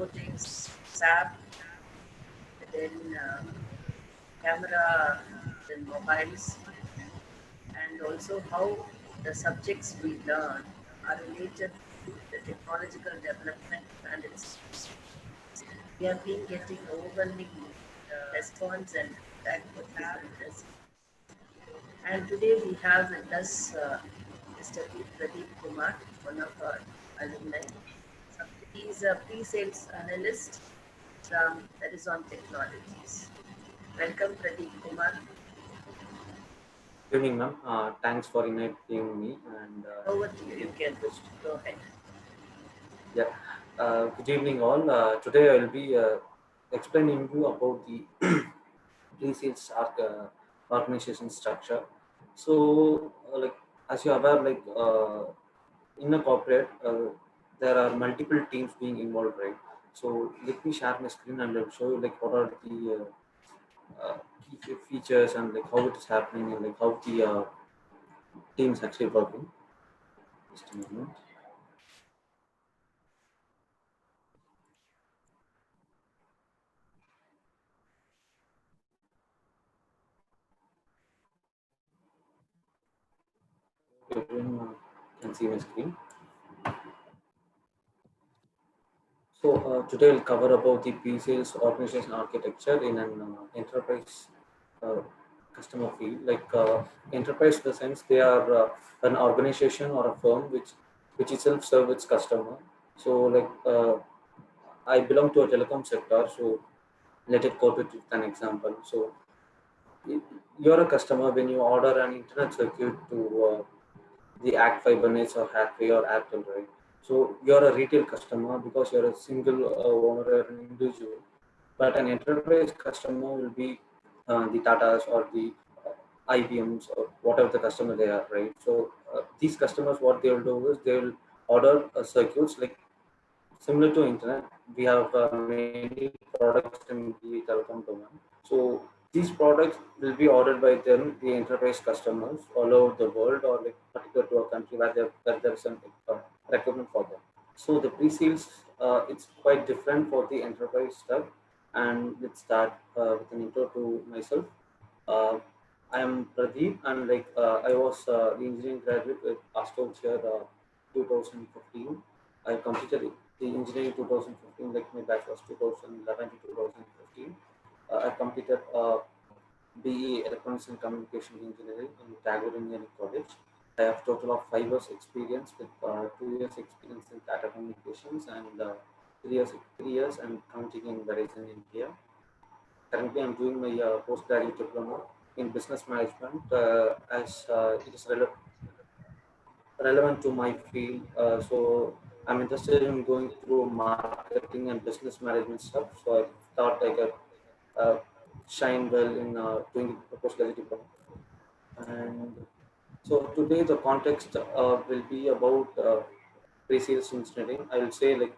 robotics, SAP, then camera, then mobiles, and also how the subjects we learn are related to the technological development and its. We have been getting overwhelming response and feedback for different tests. And today we have with us Mr. Pradeep Kumar, one of our alumni. He is a pre-sales analyst from Horizon Technologies. Welcome, Pradeep Kumar. Good evening, ma'am. Thanks for inviting me. And Over to you. You can just go ahead. yeah, good evening, all. Today I will be explaining you about the pre-sales organization structure. So, like as you are aware, in a corporate, there are multiple teams being involved, right? So let me share my screen and I'll show you like what are the key features and like how it is happening and like how the teams actually working. Just a moment. Everyone can see my screen. So today we'll cover about the pre-sales organization architecture in an enterprise uh, customer field. Enterprise, in the sense they are an organization or a firm which itself serve its customer. So I belong to a telecom sector. So let it go with an example. So you're a customer when you order an internet circuit to the Act Fiber Nets or Hathway or Apple, right? So you're a retail customer because you're a single owner or an individual. But an enterprise customer will be the Tatas or the IBMs or whatever the customer they are, right? So these customers, what they will do is they will order circuits like similar to internet. We have many products in the telecom domain. So these products will be ordered by them, the enterprise customers all over the world, or like particular to a country where there is a requirement for them. So the pre-sales, it's quite different for the enterprise stuff. And let's start with an intro to myself. Uh, I am Pradeep, and I was the engineering graduate with Astos here, 2015. I completed the engineering 2015, like my batch was 2011 to 2015. I completed BE Electronics and Communication Engineering in Tagore Engineering College. I have total of 5 years experience with 2 years experience in data communications and 3 years and counting in Verizon India. Currently, I'm doing my postgraduate diploma in business management as it is relevant to my field. So I'm interested in going through marketing and business management stuff. So I thought I could uh, shine well in doing a postgraduate diploma. And so today the context will be about pre-sales engineering. I will say like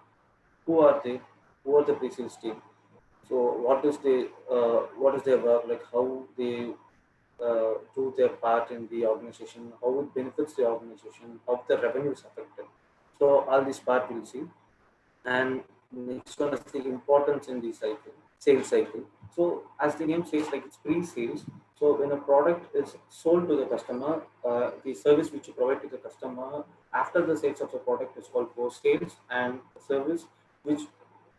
who are they? Who are the pre-sales team? So what is their work, like how they do their part in the organization, how it benefits the organization, how the revenue is affected. So all this part we'll see. And next one is the importance in the sales cycle. So as the name says, like it's pre-sales. So when a product is sold to the customer, the service which you provide to the customer after the sales of the product is called post sales, and the service which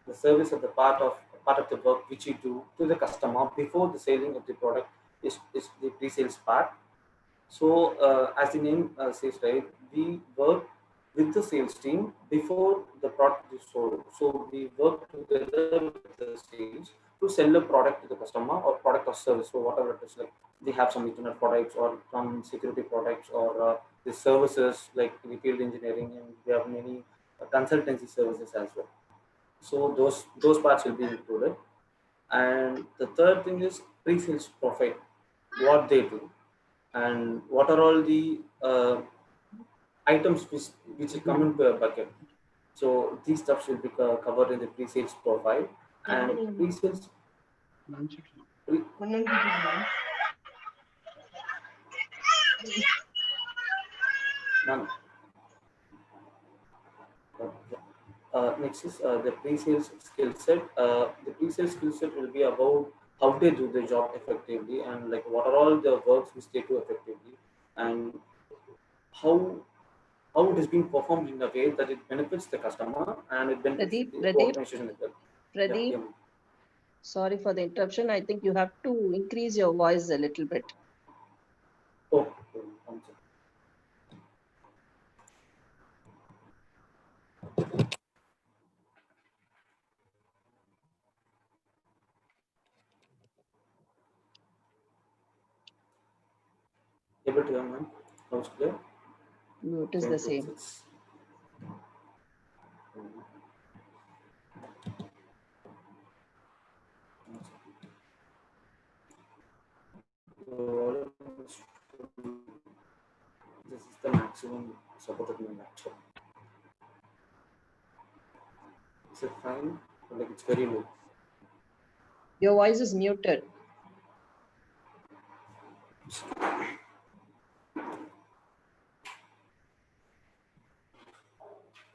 the service of the part of the work which you do to the customer before the selling of the product is the pre-sales part. So, as the name says, right, we work with the sales team before the product is sold. So, we work together with the sales to sell a product to the customer or product or service. So, whatever it is, like they have some internet products or some security products or the services like the field engineering, and we have many consultancy services as well. So, those parts will be included. And the third thing is pre-sales profile, what they do and what are all the items which will come into a bucket. So these stuffs will be covered in the pre-sales profile and pre-sales. Pre- None. Okay. Next is the pre-sales skill set. The pre-sales skill set will be about how they do the job effectively and like what are all the works which they do effectively, and how how it is being performed in a way that it benefits the customer and it benefits Pradeep, the Pradeep, organization as well. Yeah, Pradeep, yeah. sorry for the interruption. I think you have to increase your voice a little bit. Oh, one second. Able to hear, man? Now it's clear. No, it is Same the same. process. This is the maximum supported in my laptop. Is it fine? Or like it's very low. Your voice is muted.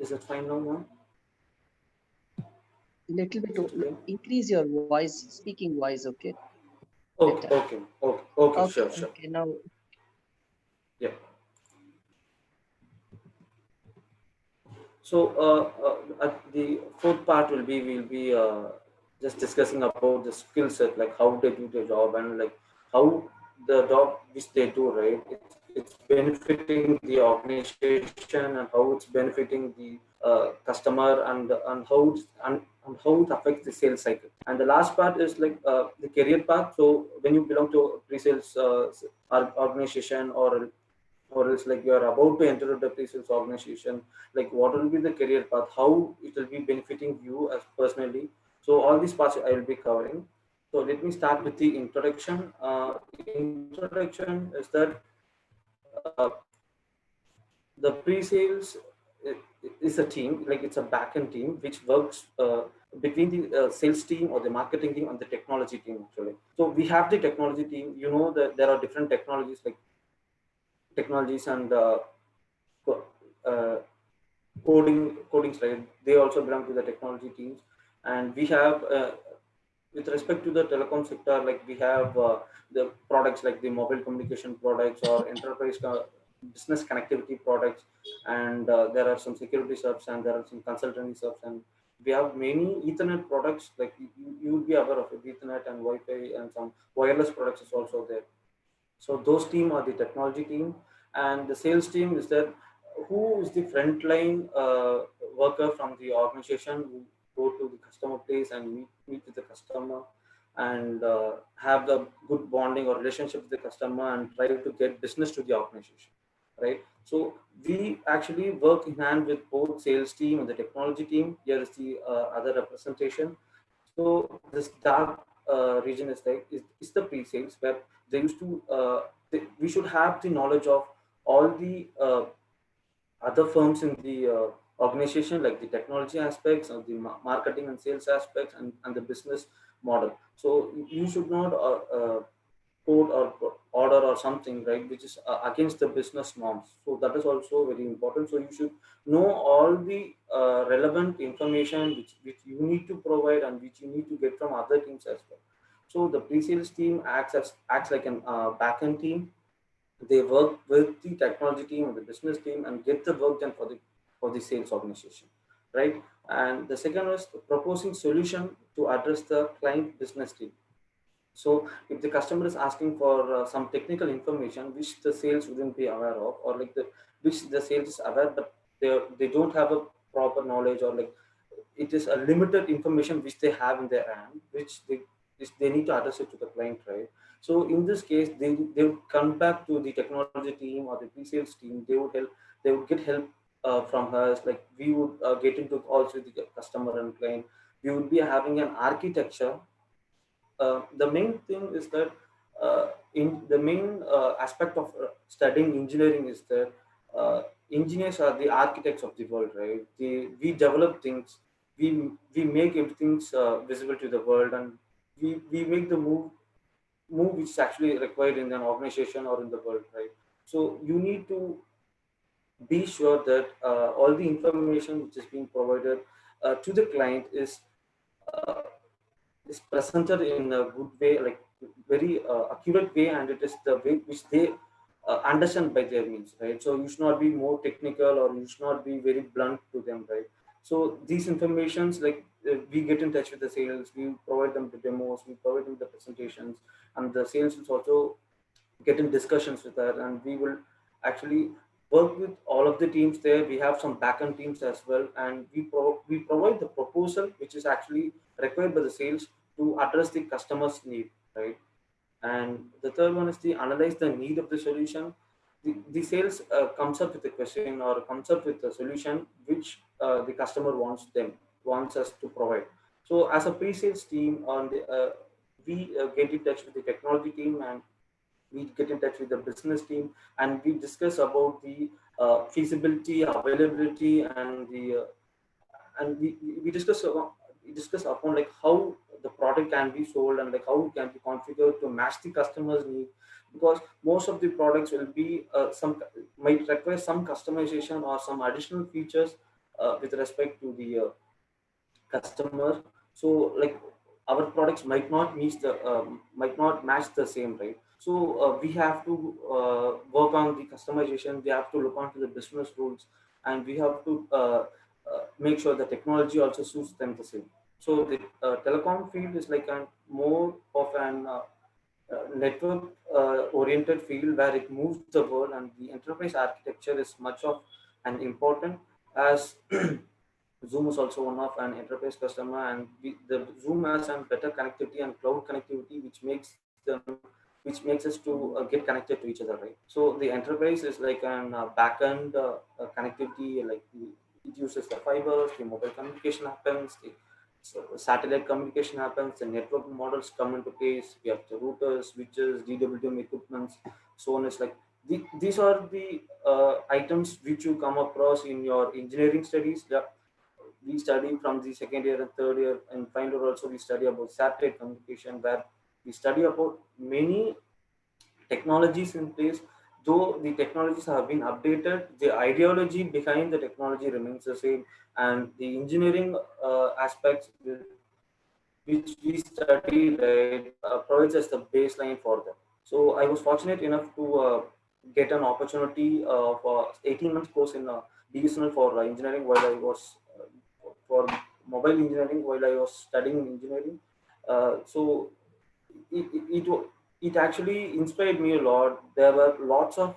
Is it fine now, ma'am? Little bit. Is it okay? Increase your voice, speaking voice. Okay, Okay, better. okay, okay, okay, Okay, sure, sure. okay. Now, Yeah. So the fourth part will be we'll be just discussing about the skill set, like how they do their job and like how the job which they do, right? It's benefiting the organization and how it's benefiting the customer and and how it affects the sales cycle. And the last part is like the career path. So when you belong to a pre-sales organization or else like you are about to enter the pre-sales organization, like what will be the career path, how it will be benefiting you as personally. So all these parts I will be covering. So let me start with the introduction. Introduction is that uh, the pre-sales is a team, like it's a backend team which works between the sales team or the marketing team and the technology team actually. So we have the technology team, you know that there are different technologies like technologies and uh, coding side, they also belong to the technology teams. And we have with respect to the telecom sector, like we have the products like the mobile communication products or enterprise business connectivity products, and there are some security subs and there are some consultancy subs, and we have many ethernet products, like you will be aware of it, ethernet and wi-fi and some wireless products is also there. So those team are the technology team, and the sales team is that who is the frontline worker from the organization who go to the customer place and meet with the customer and have the good bonding or relationship with the customer and try to get business to the organization, right? So we actually work in hand with both sales team and the technology team. Here is the other representation. So this dark region is like is the pre-sales where they used to we should have the knowledge of all the other firms in the organization, like the technology aspects of the marketing and sales aspects and the business model. So you should not code or order or something, right, which is against the business norms. So that is also very important. So you should know all the relevant information which you need to provide and which you need to get from other teams as well. So the pre-sales team acts like an back-end team. They work with the technology team and the business team and get the work done for the sales organization, right? And the second is proposing solution to address the client business team. So if the customer is asking for some technical information which the sales wouldn't be aware of, or like the which the sales is aware but they don't have a proper knowledge, or like it is a limited information which they have in their hand, which they need to address it to the client, right? So in this case, they would come back to the technology team or the pre-sales team. They would get help from us. Like we would get into calls with the customer and client. We would be having an architecture. The main thing is that in the main aspect of studying engineering is that engineers are the architects of the world, right? We develop things, we make everything visible to the world, and we make the move which is actually required in an organization or in the world, right? So you need to be sure that all the information which is being provided to the client uh, is presented in a good way, like very accurate way, and it is the way which they understand by their means, right? So you should not be more technical, or you should not be very blunt to them, right? So these informations, like we get in touch with the sales, we provide them the demos, we provide them the presentations, and the sales will also get in discussions with her, and we will actually work with all of the teams there. We have some backend teams as well, and we provide the proposal which is actually required by the sales to address the customer's need, right? And the third one is the analyze the need of the solution. The sales comes up with a question or comes up with a solution which the customer wants us to provide. So as a pre-sales team, we get in touch with the technology team, and we get in touch with the business team, and we discuss about the feasibility, availability, and we discuss upon like how the product can be sold, and like how it can be configured to match the customer's need, because most of the products will be some might require some customization or some additional features with respect to the customer. So like our products might not match the same, right? So we have to work on the customization, we have to look onto the business rules, and we have to make sure the technology also suits them the same. So the telecom field is like a more of an network oriented field where it moves the world, and the enterprise architecture is much of an important, as Zoom is also one of an enterprise customer, and the Zoom has some better connectivity and cloud connectivity, which makes us to get connected to each other, right? So the enterprise is like an backend connectivity, like it uses the fibers, the mobile communication happens, the satellite communication happens, the network models come into place. We have the routers, switches, DWDM equipments, so on. Is like these are the items which you come across in your engineering studies. We study from the second year and third year, and final year also we study about satellite communication, where we study about many technologies in place. Though the technologies have been updated, the ideology behind the technology remains the same, and the engineering aspects which we study, right, provides us the baseline for them. So I was fortunate enough to get an opportunity for 18 months course in BSNL for engineering, while I was for mobile engineering while I was studying engineering. So it, it, it it actually inspired me a lot. There were lots of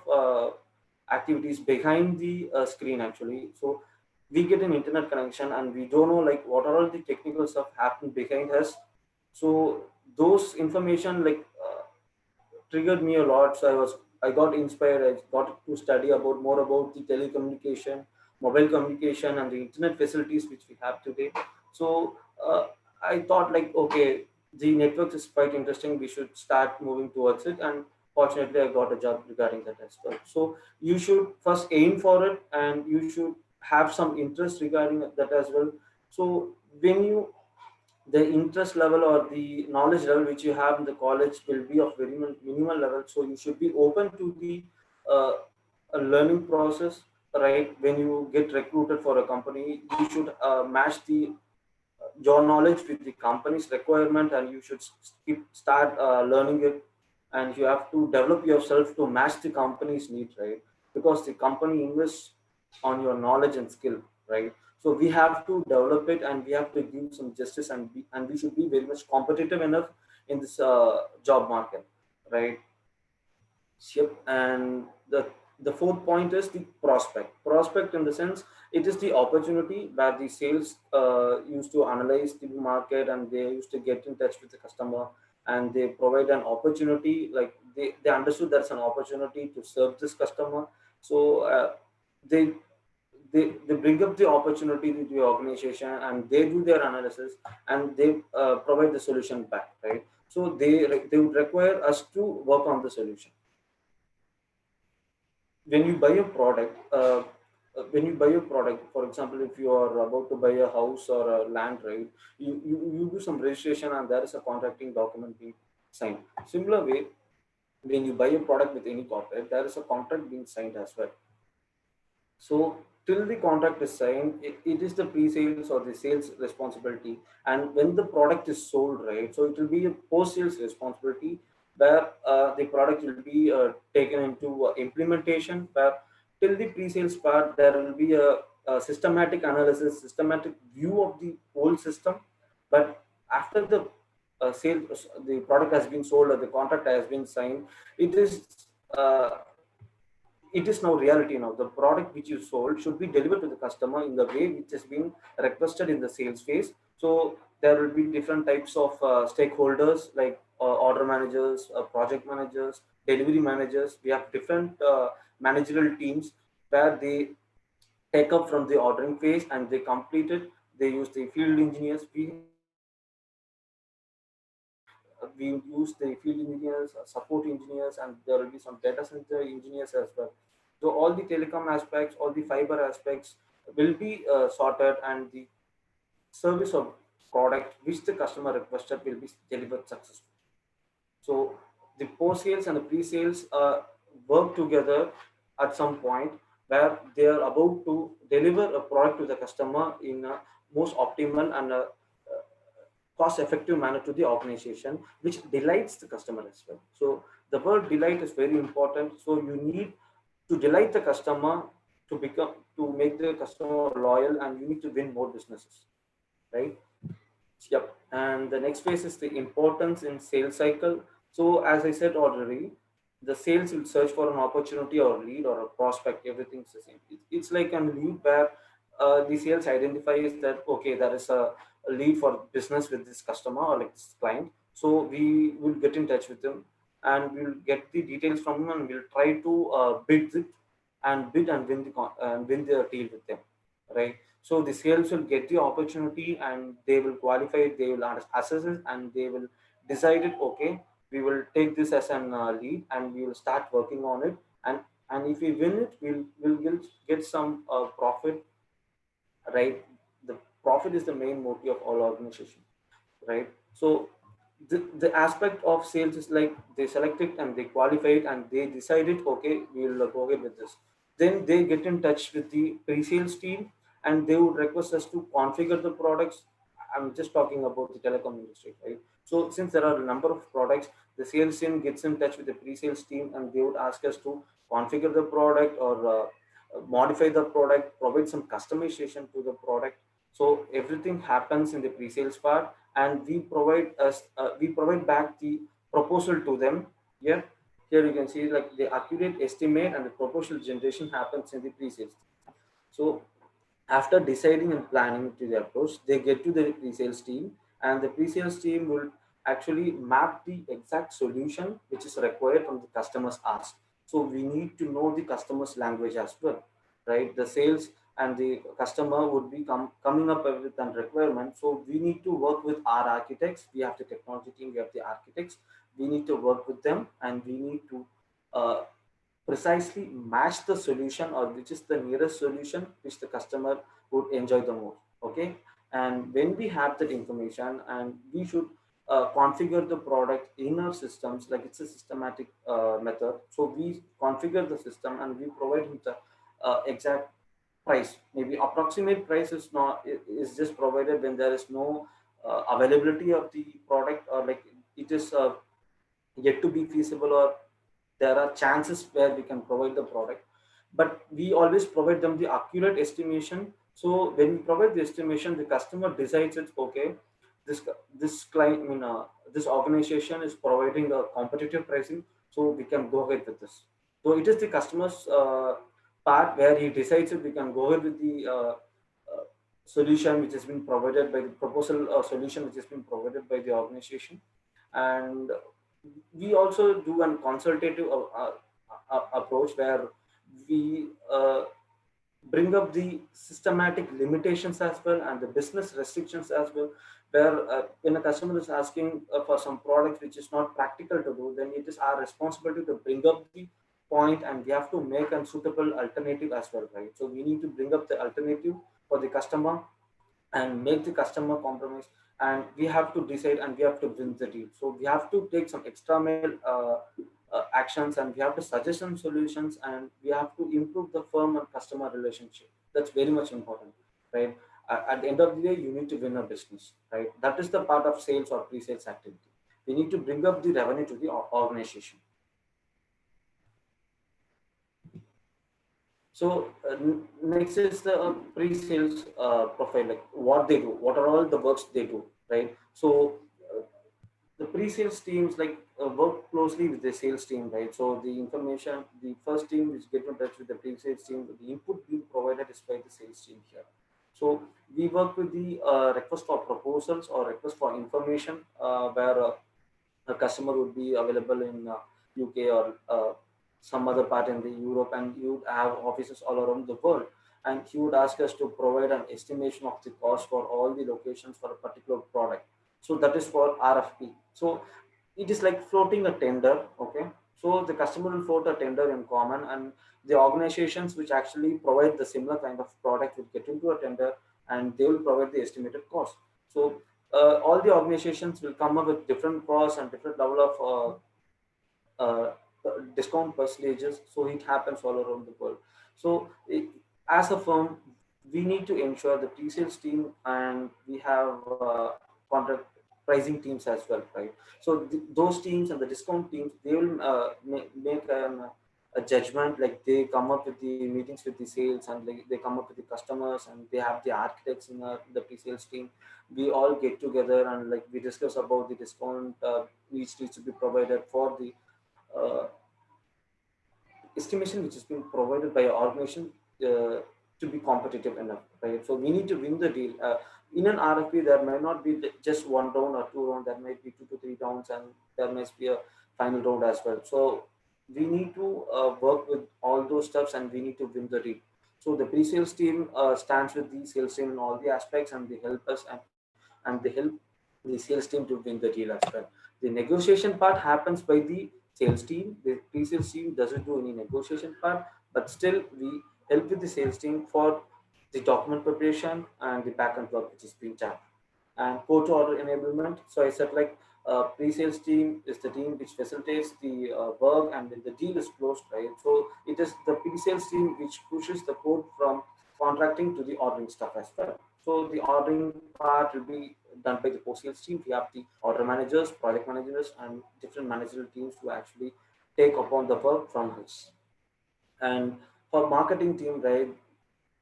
activities behind the screen actually. So we get an internet connection, and we don't know like what are all the technical stuff happening behind us. So those information like triggered me a lot. So I got inspired. I got to study about more about the telecommunication, mobile communication, and the internet facilities which we have today. So I thought like, okay, the networks is quite interesting. We should start moving towards it. And fortunately, I got a job regarding that as well. So you should first aim for it, and you should have some interest regarding that as well. So when you the interest level or the knowledge level which you have in the college will be of very minimal level, so you should be open to the uh, a learning process, right? When you get recruited for a company, you should match the your knowledge with the company's requirement, and you should start learning it, and you have to develop yourself to match the company's need, right? Because the company invests on your knowledge and skill, right? So we have to develop it, and we have to give some justice, and we should be very much competitive enough in this job market, right? Yep. And the fourth point is the prospect. Prospect in the sense it is the opportunity where the sales used to analyze the market, and they used to get in touch with the customer, and they provide an opportunity, like they understood there's an opportunity to serve this customer. So they they bring up the opportunity to the organization, and they do their analysis, and they provide the solution back, right? So they would require us to work on the solution. When you buy a product, for example, if you are about to buy a house or a land, right, you do some registration, and there is a contracting document being signed. Similar way, when you buy a product with any corporate, there is a contract being signed as well. So till the contract is signed, it is the pre-sales or the sales responsibility. And when the product is sold, right? So it will be a post-sales responsibility where the product will be taken into implementation. Where till the pre-sales part, there will be a systematic analysis, systematic view of the whole system. But after the sale, the product has been sold or the contract has been signed, it is it is now reality now. The product which you sold should be delivered to the customer in the way which has been requested in the sales phase. So there will be different types of stakeholders like order managers, project managers, delivery managers. We have different managerial teams where they take up from the ordering phase and they complete it. They use the field engineers. We use the field engineers, support engineers, and there will be some data center engineers as well. So all the telecom aspects, all the fiber aspects will be sorted, and the service of product which the customer requested will be delivered successfully. So the post-sales and the pre-sales work together at some point where they are about to deliver a product to the customer in a most optimal and cost-effective manner to the organization, which delights the customer as well. So the word delight is very important. So you need to delight the customer to make the customer loyal, and you need to win more businesses, right? Yep. And the next phase is the importance in sales cycle. So as I said already, the sales will search for an opportunity or lead or a prospect. Everything's the same. It's like a lead where the sales identifies that okay, there is a lead for business with this customer or like this client. So we will get in touch with them and we'll get the details from them and we'll try to bid it and bid and win and win the deal with them, right? So the sales will get the opportunity and they will qualify it, they will assess it, and they will decide it. Okay, we will take this as an lead and we will start working on it. And if we win it, we'll get some profit, right? The profit is the main motive of all organizations, right? So the aspect of sales is like they select it and they qualify it and they decide it. Okay, we will go ahead with this. Then they get in touch with the pre-sales team and they would request us to configure the products. I'm just talking about the telecom industry, right? So since there are a number of products, the sales team gets in touch with the pre-sales team and they would ask us to configure the product or modify the product, provide some customization to the product. So everything happens in the pre-sales part, and we provide back the proposal to them. Here you can see like the accurate estimate and the proposal generation happens in the pre-sales. So after deciding and planning to the approach, they get to the pre-sales team, and the pre-sales team will actually map the exact solution which is required from the customer's ask. So we need to know the customer's language as well, right? The sales and the customer would be coming up with a requirement. So we need to work with our architects. We have the technology team, we have the architects. We need to work with them, and we need to uh, precisely match the solution or which is the nearest solution which the customer would enjoy the most. Okay, and when we have that information, and we should configure the product in our systems, like it's a systematic method. So we configure the system and we provide him the exact price. Maybe approximate price is not is just provided when there is no availability of the product, or like it is yet to be feasible, or there are chances where we can provide the product, but we always provide them the accurate estimation. So when we provide the estimation, the customer decides it. Okay, this this client, this organization is providing a competitive pricing, so we can go ahead with this. So it is the customer's part where he decides if we can go ahead with the solution which has been provided by the proposal, solution which has been provided by the organization. And we also do a consultative approach where we bring up the systematic limitations as well and the business restrictions as well, where when a customer is asking for some product which is not practical to do, then it is our responsibility to bring up the point, and we have to make a suitable alternative as well, right? So we need to bring up the alternative for the customer and make the customer compromise, and we have to decide and we have to win the deal. So we have to take some extra mile actions, and we have to suggest some solutions, and we have to improve the firm and customer relationship. That's very much important, right? At the end of the day, you need to win a business, right? That is the part of sales or pre-sales activity. We need to bring up the revenue to the organization. So next is the pre-sales profile, like what they do, what are all the works they do, right? So the pre-sales teams like work closely with the sales team, right? So the information, the first team which get in touch with the pre-sales team, the input being provided is by the sales team here. So we work with the request for proposals or request for information, where a customer would be available in UK or some other part in the Europe, and you would have offices all around the world. And he would ask us to provide an estimation of the cost for all the locations for a particular product. So that is for RFP. So it is like floating a tender, okay? So the customer will float a tender in common, and the organizations which actually provide the similar kind of product will get into a tender, and they will provide the estimated cost. So all the organizations will come up with different costs and different level of uh, discount percentages. So it happens all around the world. So as a firm, we need to ensure the pre-sales team, and we have contract pricing teams as well, right? So those teams and the discount teams, they will make a judgment, like they come up with the meetings with the sales, and they come up with the customers, and they have the architects in the pre-sales team. We all get together, and like we discuss about the discount which needs to be provided for the uh, estimation which has been provided by our organization uh, to be competitive enough, right? So we need to win the deal. In an RFP, there might not be just one round or two rounds. There might be 2 to 3 rounds, and there must be a final round as well. So we need to work with all those steps, and we need to win the deal. So the pre-sales team stands with the sales team in all the aspects, and they help us, and they help the sales team to win the deal as well. The negotiation part happens by the sales team. The pre-sales team doesn't do any negotiation part, but still we help with the sales team for the document preparation and the back end work which is being done. And quote order enablement. So I said like pre-sales team is the team which facilitates the work, and when the deal is closed, right? So it is the pre-sales team which pushes the code from contracting to the ordering stuff as well. So the ordering part will be done by the post-sales team. We have the order managers, project managers, and different managerial teams to actually take upon the work from us. And for marketing team, right,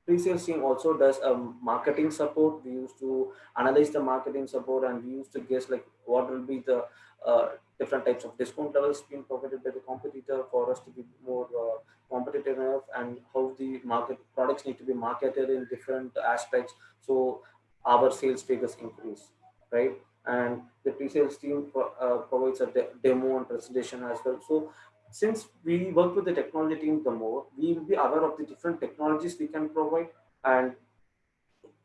pre-sales team also does marketing support. We used to analyze the marketing support, and we used to guess like what will be the different types of discount levels being provided by the competitor for us to be more competitive enough, and how the market products need to be marketed in different aspects, so our sales figures increase, right? And the pre-sales team provides a demo and presentation as well. So since we work with the technology team, the more we will be aware of the different technologies we can provide, and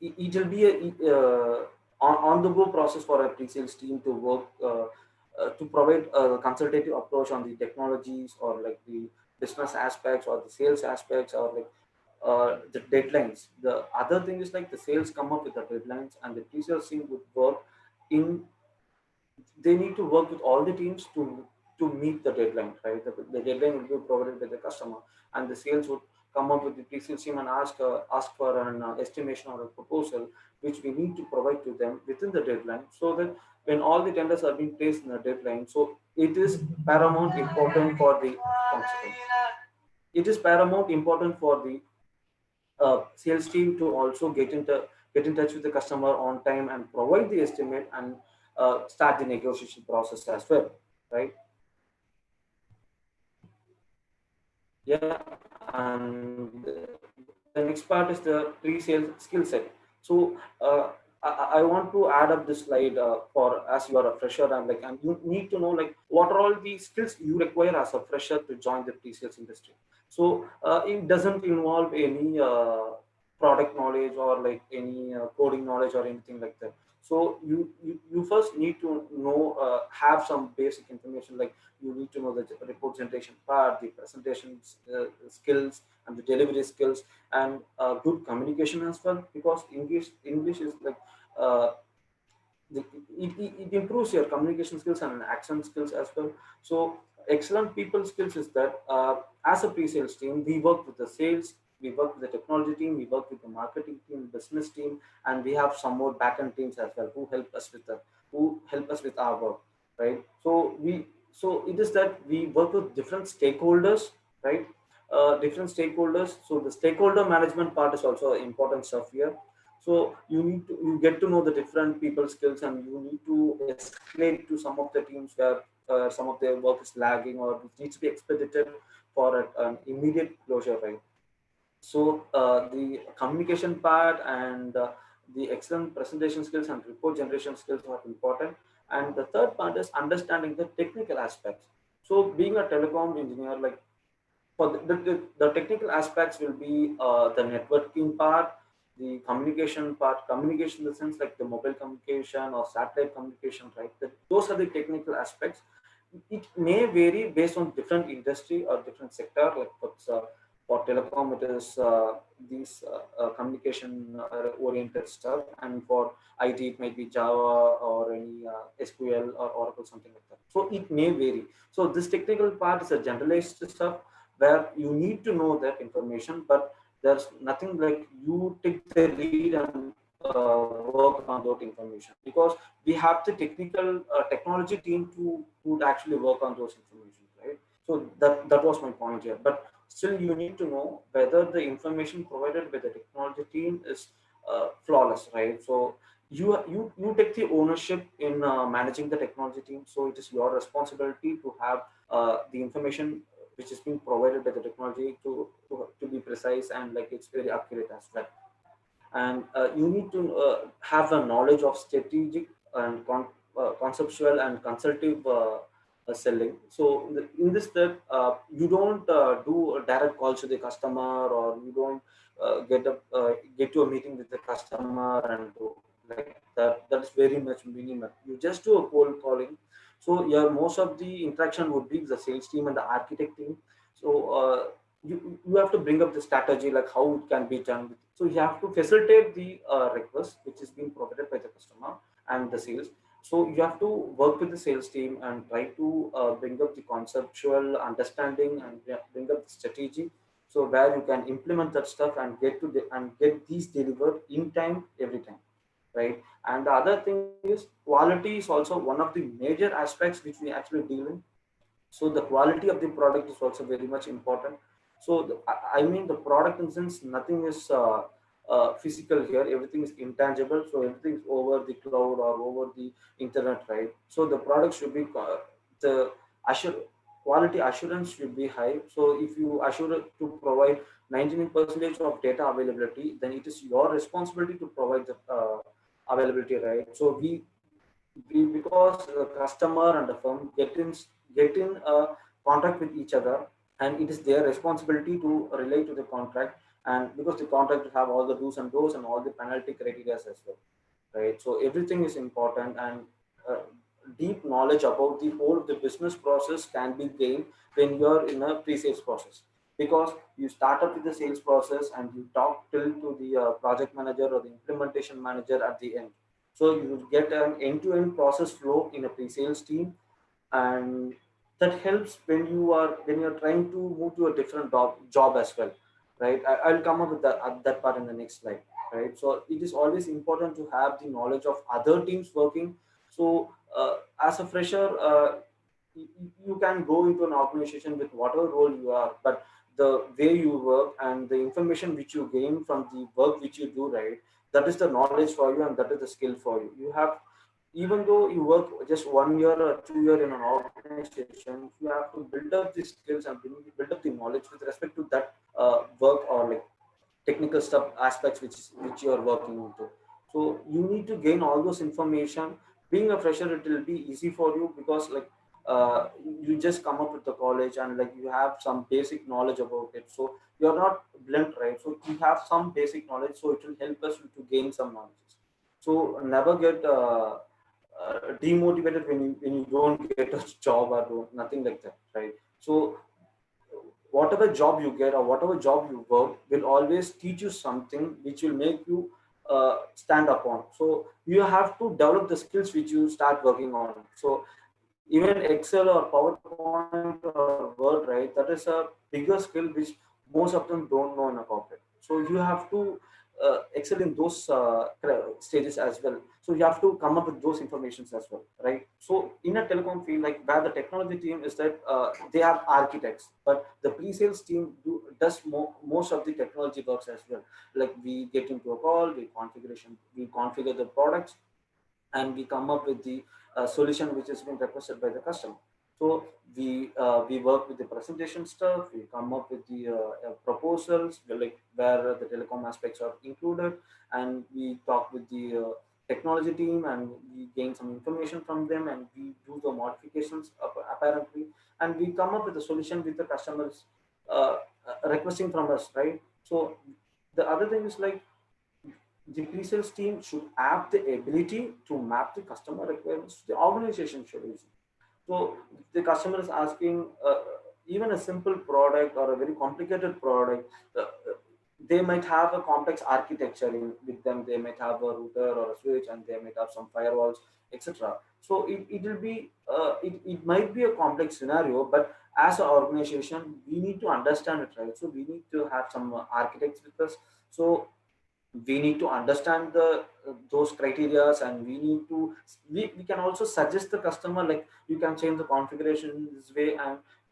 it will be a on the go process for a pre-sales team to work to provide a consultative approach on the technologies, or like the business aspects or the sales aspects, or like the deadlines. The other thing is like the sales come up with the deadlines, and the pre-sales team would work in, they need to work with all the teams to meet the deadline, right? The deadline will be provided by the customer, and the sales would come up with the pre-sales team and ask for an estimation or a proposal, which we need to provide to them within the deadline, so that when all the tenders are being placed in the deadline, so it is paramount important for the consequence. It is paramount important for the sales team to also get in touch with the customer on time and provide the estimate, and start the negotiation process as well, right? Yeah, and the next part is the pre-sales skill set. So I want to add up this slide for as you are a fresher, and you need to know like what are all the skills you require as a fresher to join the pre-sales industry. So it doesn't involve any product knowledge or like any coding knowledge or anything like that. So you first need to know have some basic information, like you need to know the report generation part, the presentation skills, and the delivery skills, and good communication as well, because English is like uh, the, it improves your communication skills and action skills as well. So excellent people skills is that as a pre-sales team, we work with the sales, we work with the technology team, we work with the marketing team, business team, and we have some more backend teams as well who help us with our work, right? So it is that we work with different stakeholders, right? Different stakeholders. So the stakeholder management part is also important stuff here. So you get to know the different people skills, and you need to escalate to some of the teams where some of their work is lagging or it needs to be expedited for an immediate closure, right? So the communication part and the excellent presentation skills and report generation skills are important. And the third part is understanding the technical aspects. So being a telecom engineer, like for the technical aspects will be the networking part, the communication part, communication in the sense like the mobile communication or satellite communication, right? Those are the technical aspects. It may vary based on different industry or different sector. Like for telecom, it is these communication oriented stuff, and for IT, it might be Java or any SQL or Oracle, something like that. So it may vary. So this technical part is a generalized stuff where you need to know that information, but there's nothing like you take the lead and work on that information, because we have the technology team to actually work on those information, right? So that was my point here. But still, you need to know whether the information provided by the technology team is flawless, right? So you take the ownership in managing the technology team. So it is your responsibility to have the information which is being provided by the technology to be precise and like it's very accurate as well. And you need to have a knowledge of strategic and conceptual and consultative selling. So in this step, you don't do a direct calls to the customer, or you don't get to a meeting with the customer and do like that. That is very much minimal. You just do a cold calling. So your most of the interaction would be with the sales team and the architect team. So you have to bring up the strategy, like how it can be done. So you have to facilitate the request which is being provided by the customer and the sales. So you have to work with the sales team and try to bring up the conceptual understanding and bring up the strategy, so where you can implement that stuff and get these delivered in time every time, right? And the other thing is quality is also one of the major aspects which we actually deal in. So the quality of the product is also very much important. So I mean the product in the sense, nothing is physical here, everything is intangible. So everything is over the cloud or over the internet, right? So the product should be the assure quality assurance should be high. So if you assure to provide 99% of data availability, then it is your responsibility to provide the availability, right? So we because the customer and the firm get in a contract with each other, and it is their responsibility to relate to the contract, and because the contract will have all the do's and don'ts and all the penalty criteria as well, right? So everything is important, and uh, deep knowledge about the whole of the business process can be gained when you're in a pre-sales process, because you start up with the sales process and you talk till to the project manager or the implementation manager at the end. So you will get an end-to-end process flow in a pre-sales team, and that helps when you're trying to move to a different job as well, right? I'll come up with that part in the next slide, right? So it is always important to have the knowledge of other teams working. So as a fresher, you can go into an organization with whatever role you are, but the way you work and the information which you gain from the work which you do, right, that is the knowledge for you and that is the skill for you. You have, even though you work just 1 year or 2 year in an organization, you have to build up the skills and build up the knowledge with respect to that work or like technical stuff aspects which you are working into. So you need to gain all those information. Being a fresher, it will be easy for you because like you just come up with the college and like you have some basic knowledge about it, so you're not blunt, right? So you have some basic knowledge, so it will help us to gain some knowledge. So never get demotivated when you don't get a job or nothing like that, right? So whatever job you get or whatever job you work will always teach you something which will make you stand upon. So you have to develop the skills which you start working on. So even Excel or PowerPoint or Word, right, that is a bigger skill which most of them don't know in a corporate. So you have to excel in those stages as well. So you have to come up with those informations as well, right? So in a telecom field, like where the technology team is that they are architects, but the pre-sales team does most of the technology works as well. Like we get into a call, we configure the products, and we come up with the solution which has been requested by the customer. So we work with the presentation stuff. We come up with the proposals, like where the telecom aspects are included, and we talk with the technology team, and we gain some information from them, and we do the modifications apparently, and we come up with a solution with the customers requesting from us, right? So the other thing is like the pre-sales team should have the ability to map the customer requirements to the organization schedules. So the customer is asking even a simple product or a very complicated product, they might have a complex architecture with them. They might have a router or a switch, and they might have some firewalls, etc. So it will be it might be a complex scenario, but as an organization, we need to understand it, right? So we need to have some architects with us. So we need to understand the those criterias, and we can also suggest the customer, like you can change the configuration in this way,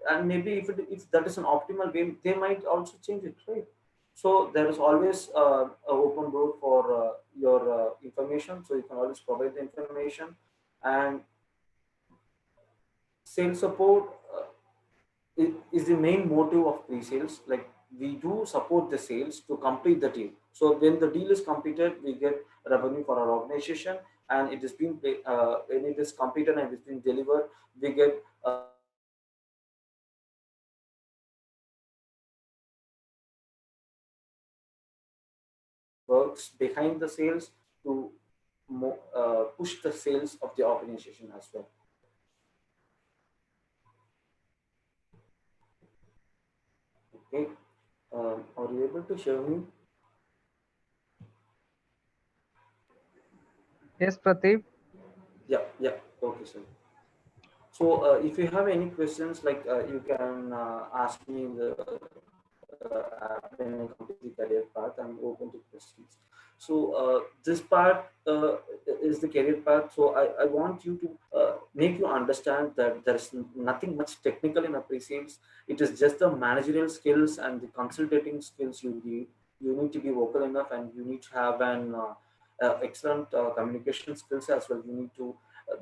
and maybe if that is an optimal way, they might also change it, right? So there is always a open door for your information, so you can always provide the information. And sales support is the main motive of pre-sales. Like we do support the sales to complete the deal. So when the deal is completed, we get revenue for our organization, and it is being when it is completed and it's been delivered, we get revenue from the works behind the sales to push the sales of the organization as well. Okay, are you able to share me? Yes, Pradeep. Yeah, yeah. Okay, sir. So if you have any questions, like you can ask me in the when I complete the career path. I'm open to questions. So this part is the career path. So I want you to make you understand that there's nothing much technical in a pre-sales. It is just the managerial skills and the consultating skills you need. You need to be vocal enough, and you need to have an excellent communication skills as well. You need to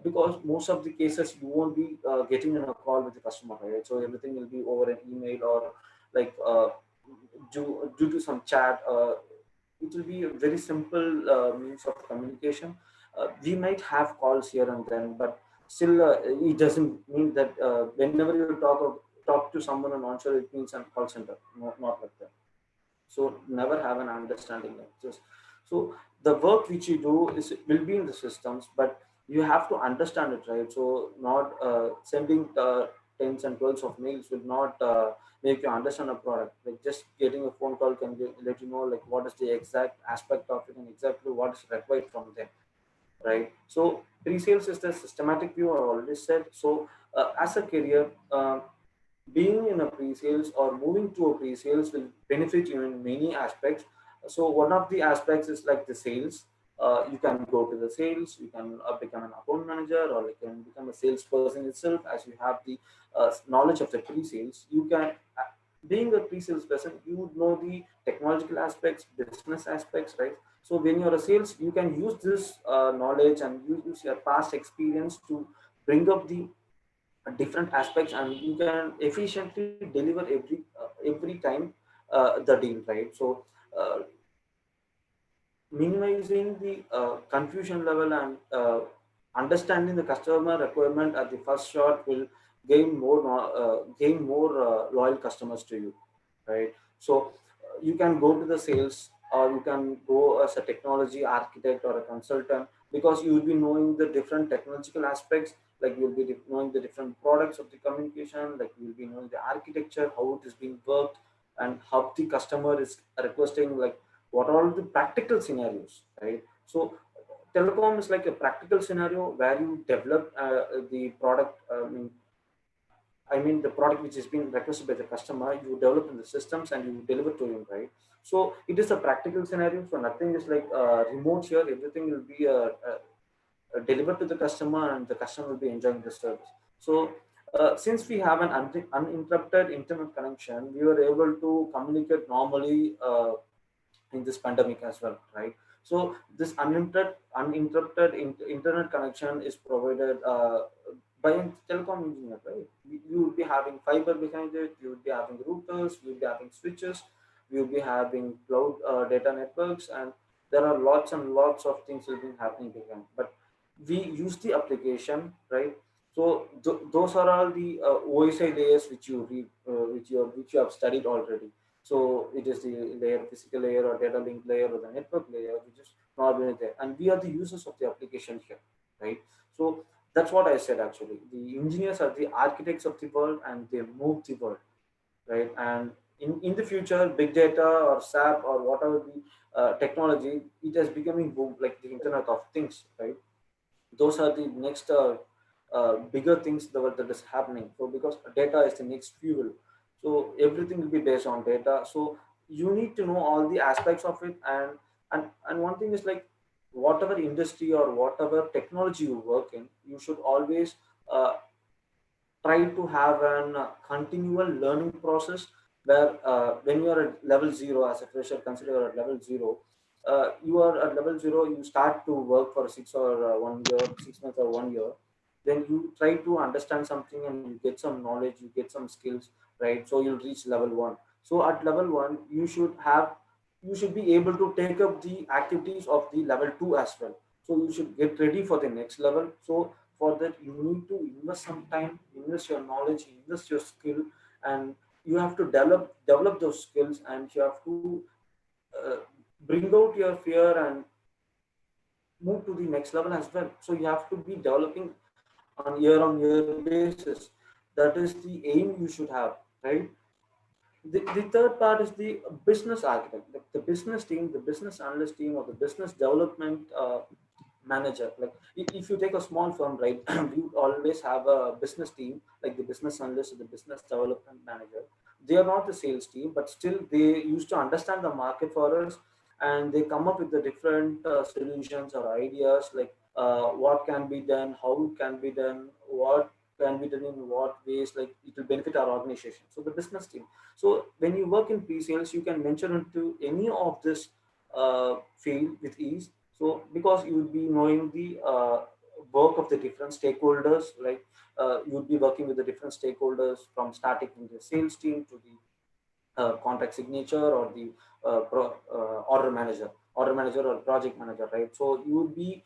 because most of the cases you won't be getting in a call with the customer, right? So everything will be over an email, or like due to some chat. It will be a very simple means of communication. We might have calls here and then, but still it doesn't mean that whenever you talk to someone on onshore, it means a call center. Not like that. So never have an understanding like this. So the work which you do is will be in the systems, but you have to understand it, right? So not sending tens and twelves of mails will not make you understand a product. Like just getting a phone call can let you know like what is the exact aspect of it and exactly what is required from them, right? So pre-sales is the systematic view I already said. So as a career, being in a pre-sales or moving to a pre-sales will benefit you in many aspects. So one of the aspects is like the sales. You can go to the sales, you can become an account manager, or you can become a salesperson itself. As you have the knowledge of the pre-sales, you can being a pre-sales person, you would know the technological aspects, business aspects, right? So when you're a sales, you can use this knowledge, and use your past experience to bring up the different aspects, and you can efficiently deliver every time the deal, right? So uh, minimizing the confusion level, and understanding the customer requirement at the first shot will gain more loyal customers to you, right? So you can go to the sales, or you can go as a technology architect or a consultant, because you will be knowing the different technological aspects. Like you'll be knowing the different products of the communication, like you'll be knowing the architecture, how it is being worked, and how the customer is requesting, like what are all the practical scenarios, right? So telecom is like a practical scenario where you develop the product. I mean, the product which is being requested by the customer, you develop in the systems and you deliver to him, right? So it is a practical scenario. So nothing is like remote here. Everything will be delivered to the customer, and the customer will be enjoying the service. So since we have an uninterrupted internet connection, we were able to communicate normally in this pandemic as well, right? So this uninterrupted internet connection is provided by a telecom engineer, right? You will be having fiber behind it, you will be having routers, you will be having switches, you will be having cloud data networks, and there are lots and lots of things will be happening behind. But we use the application, right? So those are all the OSI layers which which you have studied already. So it is the layer, physical layer or data link layer or the network layer, which is normally there. And we are the users of the application here, right? So that's what I said actually. The engineers are the architects of the world and they move the world, right? And in the future, big data or SAP or whatever the technology, it is becoming boom, like the Internet of Things, right? Those are the next bigger things that is happening. So because data is the next fuel, so everything will be based on data. So you need to know all the aspects of it. And one thing is like, whatever industry or whatever technology you work in, you should always uh, try to have an continual learning process where when you are at level zero as a fresher, consider you are at level zero. You are at level zero, you start to work for 1 year, 6 months or 1 year. Then you try to understand something and you get some knowledge, you get some skills, right? So you'll reach level one. So at level one, you should be able to take up the activities of the level two as well. So you should get ready for the next level. So for that, you need to invest some time, invest your knowledge, invest your skill, and you have to develop those skills, and you have to uh, bring out your fear and move to the next level as well. So you have to be developing on year basis. That is the aim you should have, right? The third part is the business architect, like the business team, the business analyst team, or the business development manager. Like if you take a small firm, right, we would always have a business team, like the business analyst or the business development manager. They are not the sales team, but still they used to understand the market for us, and they come up with the different solutions or ideas, like what can be done, how it can be done, what can be done in what ways, like it will benefit our organization. So the business team. So when you work in pre-sales, you can venture into any of this field with ease. So because you would be knowing the work of the different stakeholders, like you would be working with the different stakeholders from starting from the sales team to the contract signature or the order manager or project manager, right? So you would be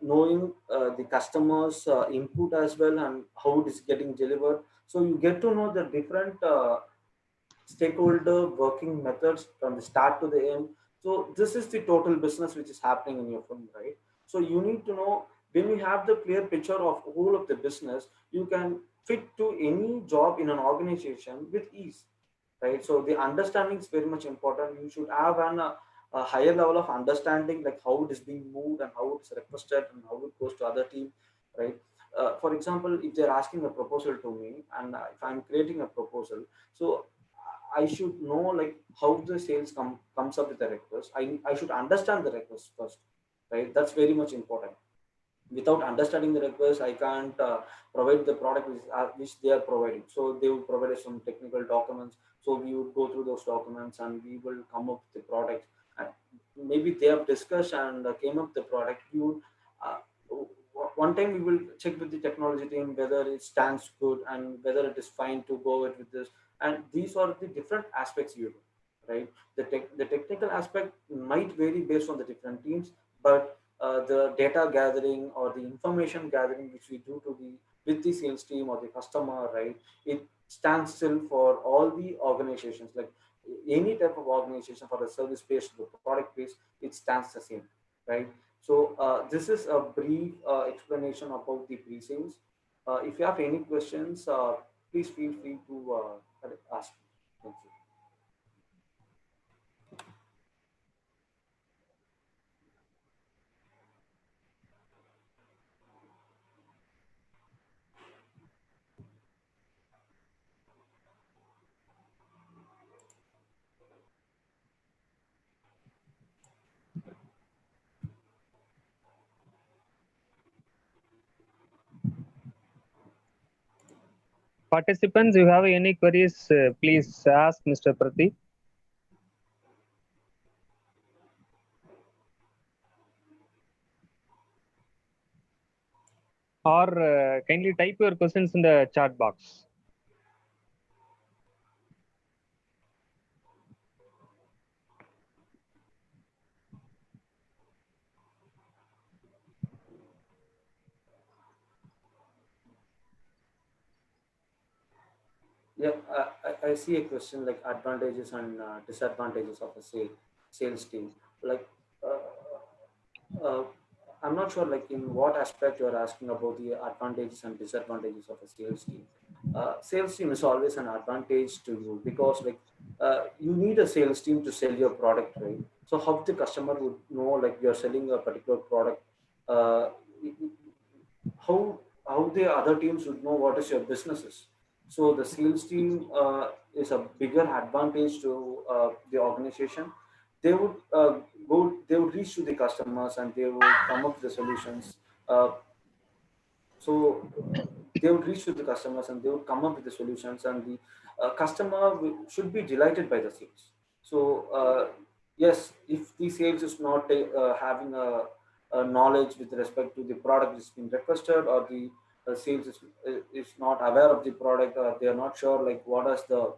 knowing the customers input as well and how it is getting delivered. So you get to know the different stakeholder working methods from the start to the end. So this is the total business which is happening in your firm, right? So you need to know, when you have the clear picture of whole of the business, you can fit to any job in an organization with ease, right? So the understanding is very much important. You should have a higher level of understanding, like how it is being moved and how it is requested and how it goes to other team, right? For example, if they're asking a proposal to me and if I'm creating a proposal, so I should know like how the sales comes up with the request. I should understand the request first, right? That's very much important. Without understanding the request, I can't provide the product which they are providing. So they will provide us some technical documents, so we would go through those documents and we will come up with the product. And maybe they have discussed and came up the product. You uh, one time we will check with the technology team whether it stands good and whether it is fine to go with this. And these are the different aspects you do, right? The technical aspect might vary based on the different teams, but the data gathering or the information gathering which we do to the with the sales team or the customer, right? It stands still for all the organizations, like any type of organization, for the service based, the product based, it stands the same, right? So this is a brief explanation about the pre-sales. If you have any questions, please feel free to ask. Thank you. Participants, you have any queries, please ask Mr. Pradeep, or kindly type your questions in the chat box. Yeah, I see a question like advantages and disadvantages of a sales team. Like, uh, I'm not sure like in what aspect you are asking about the advantages and disadvantages of a sales team. Sales team is always an advantage to you because like you need a sales team to sell your product, right? So how the customer would know like you're selling a particular product? Uh, how how the other teams would know what is your business is. So the sales team is a bigger advantage to the organization. They would they would reach to the customers and they would come up with the solutions. So they would reach to the customers and they would come up with the solutions, and the customer should be delighted by the sales. So yes, if the sales is not having a knowledge with respect to the product is being requested, or the sales is not aware of the product, or they are not sure like what is the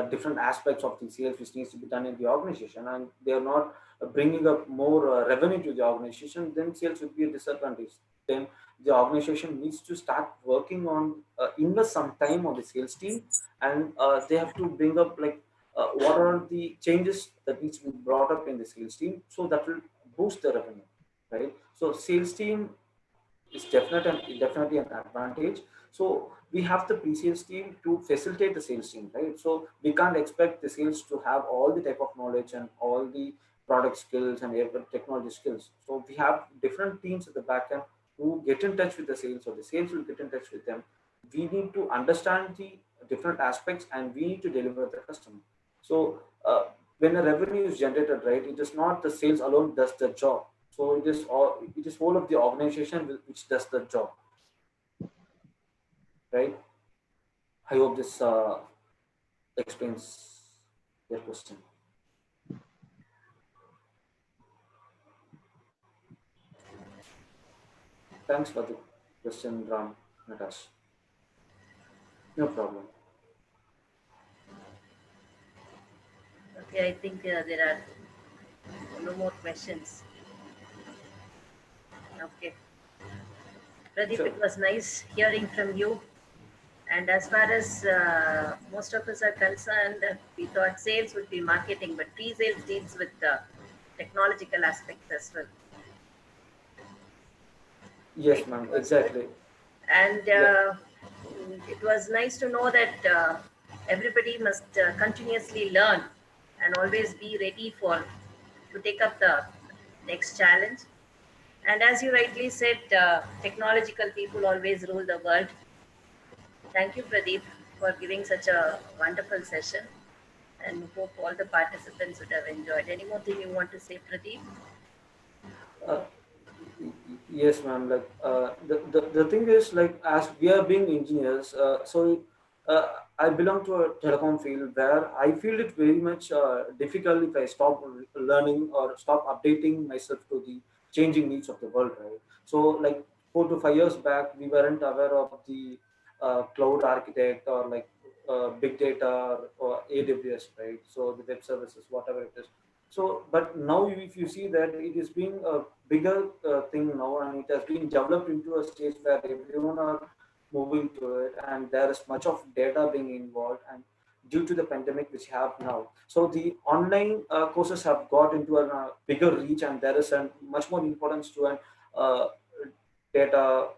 different aspects of the sales which needs to be done in the organization, and they are not bringing up more revenue to the organization, then sales would be a disadvantage. Then the organization needs to start working on invest some time on the sales team, and they have to bring up like what are the changes that needs to be brought up in the sales team, so that will boost the revenue, right? So sales team is definitely an advantage. So we have the pre-sales team to facilitate the sales team, right? So we can't expect the sales to have all the type of knowledge and all the product skills and every technology skills. So we have different teams at the back end who get in touch with the sales, or the sales will get in touch with them. We need to understand the different aspects and we need to deliver the customer. So when a revenue is generated, right, it is not the sales alone does the job. So it is whole of the organization which does the job, right? I hope this explains your question. Thanks for the question, Ram, Natash. No problem. Okay, I think there are no more questions. Okay. Pradeep, Sure. it was nice hearing from you. And as far as most of us are concerned, we thought sales would be marketing, but pre-sales deals with the technological aspects as well. Yes, It ma'am. was good, Exactly. and Yeah. it was nice to know that everybody must continuously learn and always be ready for to take up the next challenge. And as you rightly said, technological people always rule the world. Thank you, Pradeep, for giving such a wonderful session, and hope all the participants would have enjoyed. Any more thing you want to say, Pradeep? Uh, yes, ma'am. Like the thing is like as we are being engineers, uh, I belong to a telecom field where I feel it very much difficult if I stop learning or stop updating myself to the changing needs of the world, right? So like 4 to 5 years back, we weren't aware of the cloud architect or like big data or AWS, right? So the web services, whatever it is. So, but now if you see that it is being a bigger thing now, and it has been developed into a stage where everyone are moving to it, and there is much of data being involved, and due to the pandemic which have now, so the online courses have got into a bigger reach, and there is a much more importance to an uh, data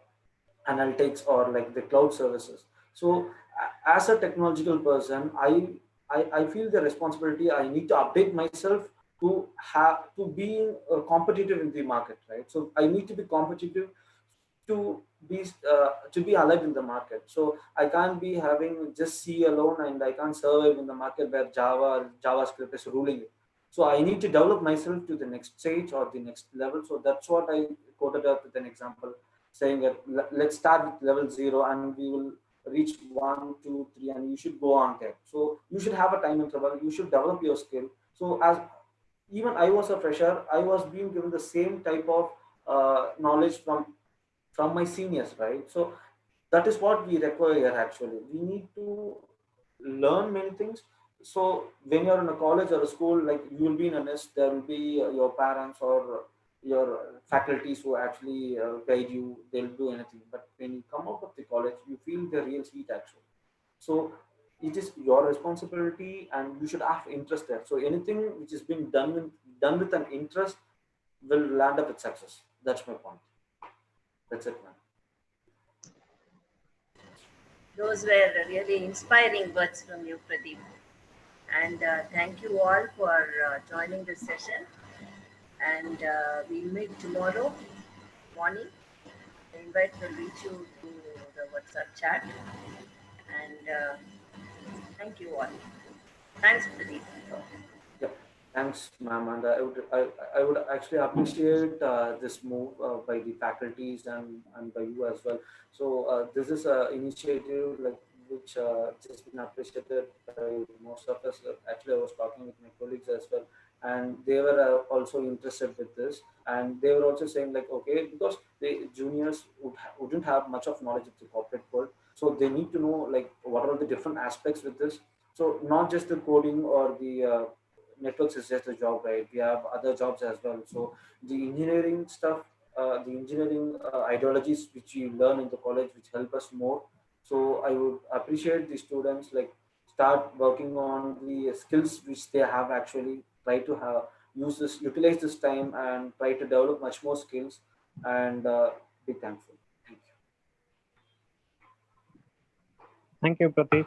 analytics or like the cloud services. So as a technological person, I feel the responsibility. I need to update myself to have to be competitive in the market, right? So I need to be competitive to to be alive in the market. So I can't be having just C alone, and I can't survive in the market where JavaScript is ruling it. So I need to develop myself to the next stage or the next level. So that's what I quoted up with an example saying that let's start with level 0, and we will reach 1, 2, 3, and you should go on there. So you should have a time interval. You should develop your skill. So as even I was a fresher, I was being given the same type of knowledge from my seniors, right? So that is what we require here. Actually, we need to learn many things. So when you're in a college or a school, like you will be in a nest, there will be your parents or your faculties who actually guide you. They'll do anything. But when you come out of the college, you feel the real heat actually. So it is your responsibility, and you should have interest there. So anything which is being done with an interest will land up with success. That's my point. That's it, man. Those were really inspiring words from you, Pradeep. And thank you all for joining this session. And we'll meet tomorrow morning. The invite will reach you through the WhatsApp chat. And thank you all. Thanks, Pradeep. Yeah, thanks, ma'am. And I would actually appreciate this move by the faculties and by you as well. So this is an initiative like which just been appreciated by most of us. Actually, I was talking with my colleagues as well, and they were also interested with this. And they were also saying like, okay, because the juniors wouldn't have much of knowledge of the corporate world, so they need to know like what are the different aspects with this. So not just the coding or the networks is just a job, right? We have other jobs as well. So the engineering stuff, the engineering ideologies which we learn in the college, which help us more. So I would appreciate the students like start working on the skills which they have actually. Try to have utilize this time and try to develop much more skills and be thankful. Thank you. Thank you, Pradeep.